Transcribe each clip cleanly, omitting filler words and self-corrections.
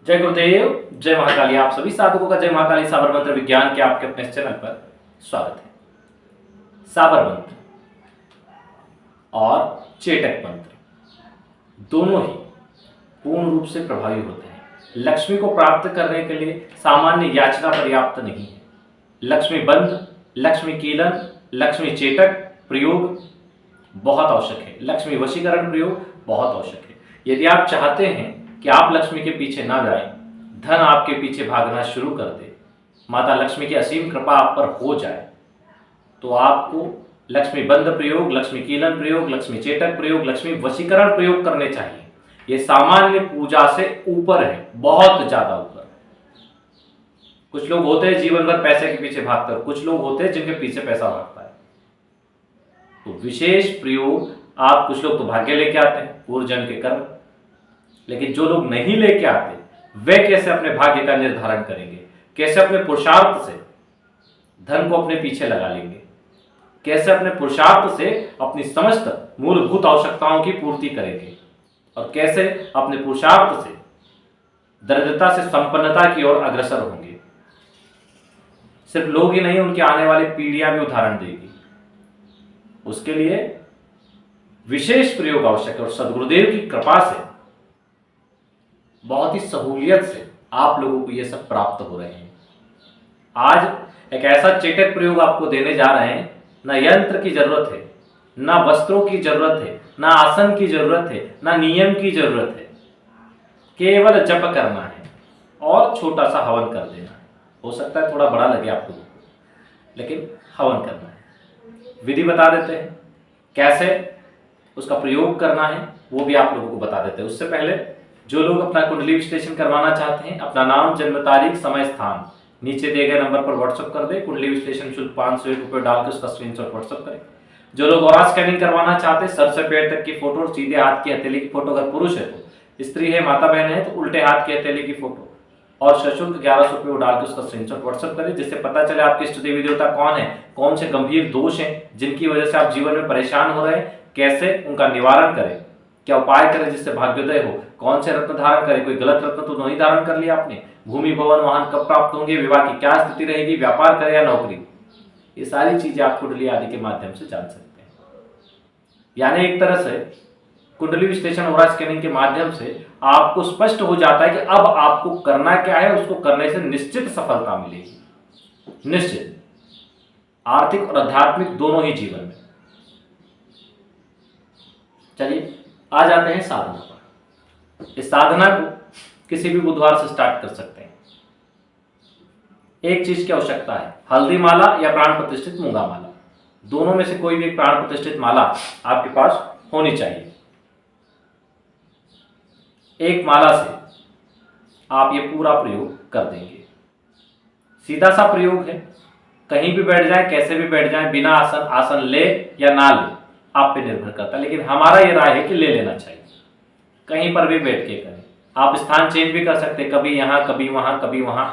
जय गुरुदेव, जय महाकाली। आप सभी साधकों का जय महाकाली साबर मंत्र विज्ञान के आपके अपने चैनल पर स्वागत है। साबर मंत्र और चेटक मंत्र दोनों ही पूर्ण रूप से प्रभावी होते हैं। लक्ष्मी को प्राप्त करने के लिए सामान्य याचना पर्याप्त नहीं है। लक्ष्मी बंध, लक्ष्मी कीलन, लक्ष्मी चेटक प्रयोग बहुत आवश्यक है। लक्ष्मी वशीकरण प्रयोग बहुत आवश्यक है। यदि आप चाहते हैं कि आप लक्ष्मी के पीछे ना जाएं, धन आपके पीछे भागना शुरू कर दे, माता लक्ष्मी की असीम कृपा आप पर हो जाए, तो आपको लक्ष्मी बंध प्रयोग, लक्ष्मी कीलन प्रयोग, लक्ष्मी चेटक प्रयोग, लक्ष्मी वशीकरण प्रयोग करने चाहिए। ये सामान्य पूजा से ऊपर है, बहुत ज्यादा ऊपर। कुछ लोग होते हैं जीवन भर पैसे के पीछे भागते हैं, कुछ लोग होते हैं जिनके पीछे पैसा भागता है। तो विशेष प्रयोग आप, कुछ लोग तो भाग्य लेके आते हैं, पूर्व जन्म के कर्म, लेकिन जो लोग नहीं लेके आते वे कैसे अपने भाग्य का निर्धारण करेंगे? कैसे अपने पुरुषार्थ से धन को अपने पीछे लगा लेंगे? कैसे अपने पुरुषार्थ से अपनी समस्त मूलभूत आवश्यकताओं की पूर्ति करेंगे? और कैसे अपने पुरुषार्थ से दरिद्रता से संपन्नता की ओर अग्रसर होंगे? सिर्फ लोग ही नहीं, उनकी आने वाली पीढ़ियां भी उदाहरण देगी। उसके लिए विशेष प्रयोग आवश्यक है और सदगुरुदेव की कृपा से बहुत ही सहूलियत से आप लोगों को ये सब प्राप्त हो रहे हैं। आज एक ऐसा चेटक प्रयोग आपको देने जा रहे हैं, ना यंत्र की जरूरत है, ना वस्त्रों की जरूरत है, ना आसन की जरूरत है, ना नियम की जरूरत है। केवल जप करना है और छोटा सा हवन कर देना है। हो सकता है थोड़ा बड़ा लगे आप लोगों को, लेकिन हवन करना है। विधि बता देते हैं, कैसे उसका प्रयोग करना है वो भी आप लोगों को बता देते हैं। उससे पहले जो लोग अपना कुंडली विश्लेषण करवाना चाहते हैं, अपना नाम, जन्म तारीख, समय, स्थान नीचे दिए गए नंबर पर व्हाट्सएप कर दे। कुंडली विश्लेषण शुल्क 501 रुपये डाल के उसका स्क्रीनशॉट व्हाट्सएप करें। जो लोग और स्कैनिंग करवाना चाहते हैं, सर से पैर तक की फोटो, सीधे हाथ की हथेली की फोटो, अगर पुरुष है तो, स्त्री है, माता बहन है तो उल्टे हाथ की हथेली की फोटो, और सशुल्क 1100 रुपये डाल के उसका स्क्रीनशॉट व्हाट्सएप करें, जिससे पता चले आपके इष्ट देवी देवता कौन है, कौन से गंभीर दोष हैं जिनकी वजह से आप जीवन में परेशान हो रहे हैं, कैसे उनका निवारण करें, क्या उपाय करें जिससे भाग्योदय हो, कौन से रत्न धारण करें, कोई गलत रत्न तो नहीं धारण कर लिया आपने, भूमि भवन वाहन कब प्राप्त होंगे, विवाह की क्या स्थिति रहेगी, व्यापार करें या नौकरी, ये सारी चीजें आप कुंडली आदि के माध्यम से जान सकते हैं। यानी एक तरह से कुंडली विश्लेषण और स्कैनिंग के माध्यम से आपको स्पष्ट हो जाता है कि अब आपको करना क्या है। उसको करने से निश्चित सफलता मिलेगी, निश्चित, आर्थिक और आध्यात्मिक दोनों ही जीवन में। चलिए आ जाते हैं साधना पर। इस साधना को किसी भी बुधवार से स्टार्ट कर सकते हैं। एक चीज की आवश्यकता है, हल्दी माला या प्राण प्रतिष्ठित मूंगा माला, दोनों में से कोई भी प्राण प्रतिष्ठित माला आपके पास होनी चाहिए। एक माला से आप ये पूरा प्रयोग कर देंगे। सीधा सा प्रयोग है, कहीं भी बैठ जाए, कैसे भी बैठ जाए, बिना आसन, आसन ले या ना ले आप पे निर्भर करता है, लेकिन हमारा ये राय है कि ले लेना चाहिए। कहीं पर भी बैठ के करें, आप स्थान चेंज भी कर सकते हैं, कभी यहाँ कभी वहां कभी वहां,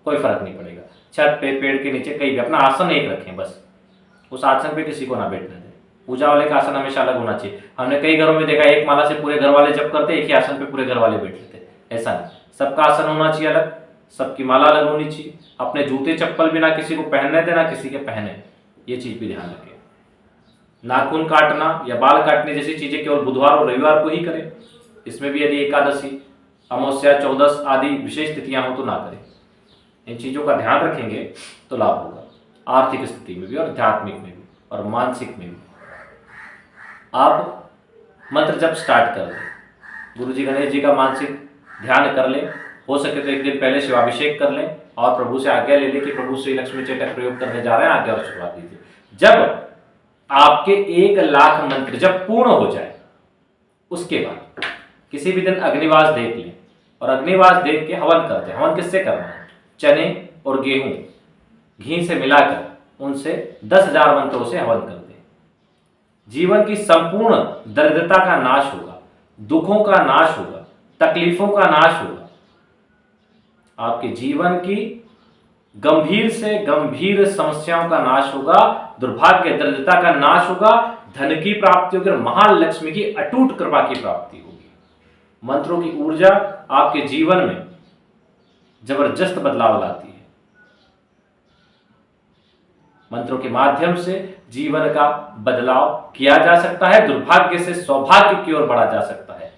कोई फर्क नहीं पड़ेगा। छत पे, पेड़ के नीचे, कहीं भी अपना आसन एक रखें, बस उस आसन पे किसी को ना बैठने दें। पूजा वाले का आसन हमेशा अलग होना चाहिए। हमने कई घरों में देखा, एक माला से पूरे घर वाले जप करते, एक ही आसन पे पूरे घर वाले बैठ लेते, ऐसा नहीं। सबका आसन होना चाहिए अलग, सबकी माला अलग होनी चाहिए। अपने जूते चप्पल भी ना किसी को पहनने देना, किसी के पहने, ये चीज भी ध्यान रखें। नाखून काटना या बाल काटने जैसी चीजें केवल बुधवार और रविवार को ही करें। इसमें भी यदि एकादशी, अमावस्या, चौदस आदि विशेष तिथियां हो तो ना करें। इन चीजों का ध्यान रखेंगे तो लाभ होगा, आर्थिक स्थिति में भी और आध्यात्मिक में भी और मानसिक में भी। आप मंत्र जब स्टार्ट कर लें, गुरु जी गणेश जी का मानसिक ध्यान कर लें, हो सके तो एक दिन पहले शिवाभिषेक कर लें और प्रभु से आज्ञा ले लें कि प्रभु श्री लक्ष्मी चेटक प्रयोग करने जा रहे हैं, आज्ञा और शुरुआत दीजिए। जब आपके 1 लाख मंत्र जब पूर्ण हो जाए, उसके बाद किसी भी दिन अग्निवास देख लें और अग्निवास देख के हवन कर दें। हवन किससे करना है? चने और गेहूं घी से मिलाकर उनसे 10,000 मंत्रों से हवन कर दें। जीवन की संपूर्ण दरिद्रता का नाश होगा, दुखों का नाश होगा, तकलीफों का नाश होगा, आपके जीवन की गंभीर से गंभीर समस्याओं का नाश होगा, दुर्भाग्य दरिद्रता का नाश होगा, धन की प्राप्ति होगी और महालक्ष्मी की अटूट कृपा की प्राप्ति होगी। मंत्रों की ऊर्जा आपके जीवन में जबरदस्त बदलाव लाती है। मंत्रों के माध्यम से जीवन का बदलाव किया जा सकता है, दुर्भाग्य से सौभाग्य की ओर बढ़ा जा सकता है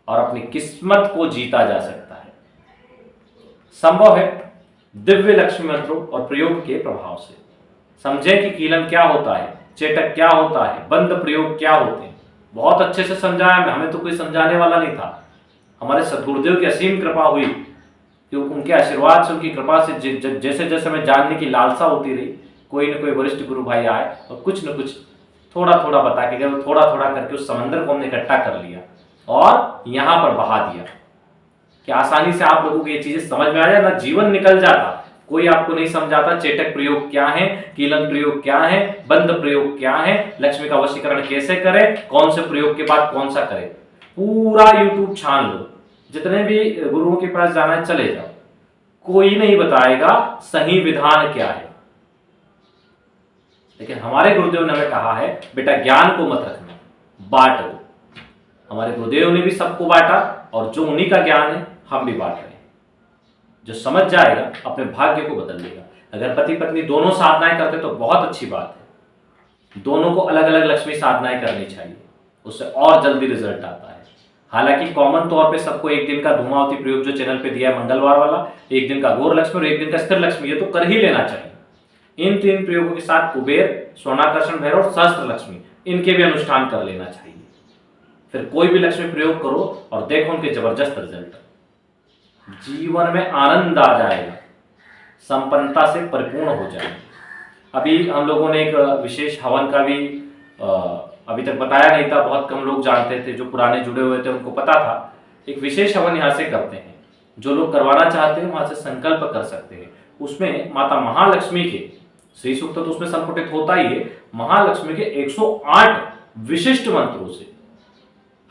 और अपनी किस्मत को जीता जा सकता है। संभव है दिव्य लक्ष्मी मंत्रों और प्रयोग के प्रभाव से। समझें कि कीलन क्या होता है, चेटक क्या होता है, बंद प्रयोग क्या होते हैं। बहुत अच्छे से समझाया मैं, हमें तो कोई समझाने वाला नहीं था। हमारे सदगुरुदेव की असीम कृपा हुई कि उनके आशीर्वाद से, उनकी कृपा से जैसे जैसे मैं जानने की लालसा होती रही, कोई न कोई वरिष्ठ गुरु भाई आए और कुछ न कुछ थोड़ा थोड़ा बता के गए। थोड़ा थोड़ा करके उस समंदर को हमने इकट्ठा कर लिया और यहां पर बहा दिया कि आसानी से आप लोगों को ये चीजें समझ में आ जाए, ना जीवन निकल जाता। कोई आपको नहीं समझाता चेटक प्रयोग क्या है, कीलन प्रयोग क्या है, बंद प्रयोग क्या है, लक्ष्मी का वशीकरण कैसे करें, कौन से प्रयोग के बाद कौन सा करें। पूरा यूट्यूब छान लो, जितने भी गुरुओं के पास जाना है चले जाओ, कोई नहीं बताएगा सही विधान क्या है। लेकिन हमारे गुरुदेव ने हमें कहा है बेटा ज्ञान को मत रखना, बांट दो। हमारे गुरुदेव ने भी सबको बांटा और जो उन्हीं का ज्ञान है हम भी बांट रहे हैं। जो समझ जाएगा अपने भाग्य को बदल लेगा। अगर पति पत्नी दोनों साधनाएं करते तो बहुत अच्छी बात है। दोनों को अलग अलग लक्ष्मी साधनाएं करनी चाहिए, उससे और जल्दी रिजल्ट आता है। हालांकि कॉमन तौर पे सबको एक दिन का धूमावती प्रयोग जो चैनल पे दिया है मंगलवार वाला, एक दिन का गौर लक्ष्मी और एक दिन का स्थिर लक्ष्मी, ये तो कर ही लेना चाहिए। इन 3 प्रयोगों के साथ कुबेर, स्वर्णाकर्षण भैरव और सहस्त्र लक्ष्मी, इनके भी अनुष्ठान कर लेना चाहिए। फिर कोई भी लक्ष्मी प्रयोग करो और देखो उनके जबरदस्त रिजल्ट। जीवन में आनंद आ जाएगा, संपन्नता से परिपूर्ण हो जाएगा। अभी हम लोगों ने एक विशेष हवन का भी अभी तक बताया नहीं था, बहुत कम लोग जानते थे। जो पुराने जुड़े हुए थे उनको पता था। एक विशेष हवन यहाँ से करते हैं, जो लोग करवाना चाहते हैं वहां से संकल्प कर सकते हैं। उसमें माता महालक्ष्मी के श्री सूक्त तो उसमें संपुटित होता ही है, महालक्ष्मी के 108 विशिष्ट मंत्रों से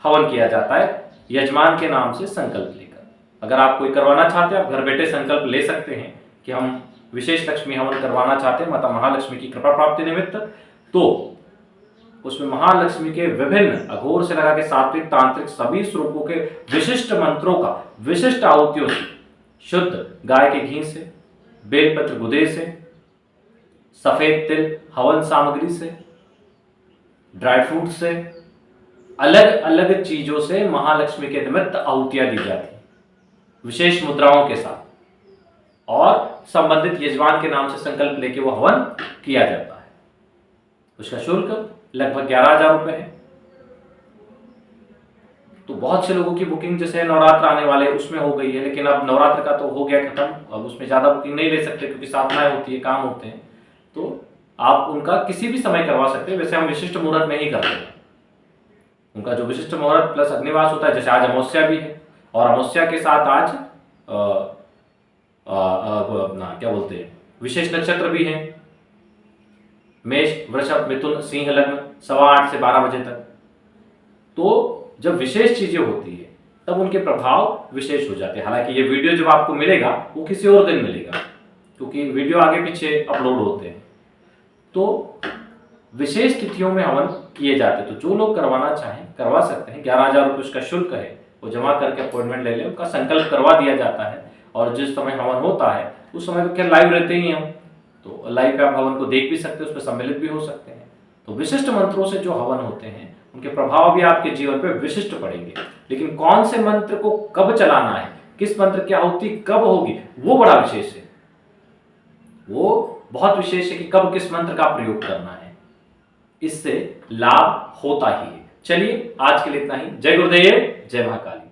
हवन किया जाता है, यजमान के नाम से संकल्प लेकर। अगर आप कोई करवाना चाहते हैं, आप घर बैठे संकल्प ले सकते हैं कि हम विशेष लक्ष्मी हवन करवाना चाहते हैं माता महालक्ष्मी की कृपा प्राप्ति निमित्त। तो उसमें महालक्ष्मी के विभिन्न अघोर से लगा के सात्विक तांत्रिक सभी स्वरूपों के विशिष्ट मंत्रों का विशिष्ट आहुतियों से, शुद्ध गाय के घी से, बेलपत्र गुदे से, सफेद तिल हवन सामग्री से, ड्राई फ्रूट से, अलग अलग चीजों से महालक्ष्मी के निमित्त आहुतियां दी जाती विशेष मुद्राओं के साथ, और संबंधित यजमान के नाम से संकल्प लेके वो हवन किया जाता है। उसका शुल्क लगभग 11,000 रुपए है। तो बहुत से लोगों की बुकिंग जैसे नवरात्र आने वाले उसमें हो गई है, लेकिन अब नवरात्र का तो हो गया खत्म, अब उसमें ज्यादा बुकिंग नहीं ले सकते क्योंकि साधनाएं होती है, काम होते हैं। तो आप उनका किसी भी समय करवा सकते हैं। वैसे हम विशिष्ट मुहूर्त में ही करते हैं। उनका जो विशिष्ट मुहूर्त प्लस अग्निवास होता है, जैसे आज अमावस्या भी है और अमावस्या के साथ आज अपना क्या बोलते हैं विशेष नक्षत्र भी है, मेष वृषभ मिथुन सिंह लग्न 8:15 से 12 बजे तक। तो जब विशेष चीजें होती है तब उनके प्रभाव विशेष हो जाते हैं। हालांकि ये वीडियो जब आपको मिलेगा वो किसी और दिन मिलेगा, क्योंकि वीडियो आगे पीछे अपलोड होते हैं। तो विशेष तिथियों में हवन किए जाते हैं। तो जो लोग करवाना चाहें करवा सकते हैं। 11,000 रुपये उसका शुल्क है, वो जमा करके अपॉइंटमेंट ले लें, उनका संकल्प करवा दिया जाता है। और जिस समय हवन होता है उस समय तो क्या लाइव रहते ही हम, तो लाइव पे आप हवन को देख भी सकते हैं, उसमें सम्मिलित भी हो सकते हैं। तो विशिष्ट मंत्रों से जो हवन होते हैं उनके प्रभाव भी आपके जीवन पे विशिष्ट पड़ेंगे। लेकिन कौन से मंत्र को कब चलाना है, किस मंत्र की आहुति कब होगी, वो बड़ा विशेष है। वो बहुत विशेष है कि कब किस मंत्र का प्रयोग करना है, इससे लाभ होता ही है। चलिए आज के लिए इतना ही। जय गुरुदेव, जय महाकाली।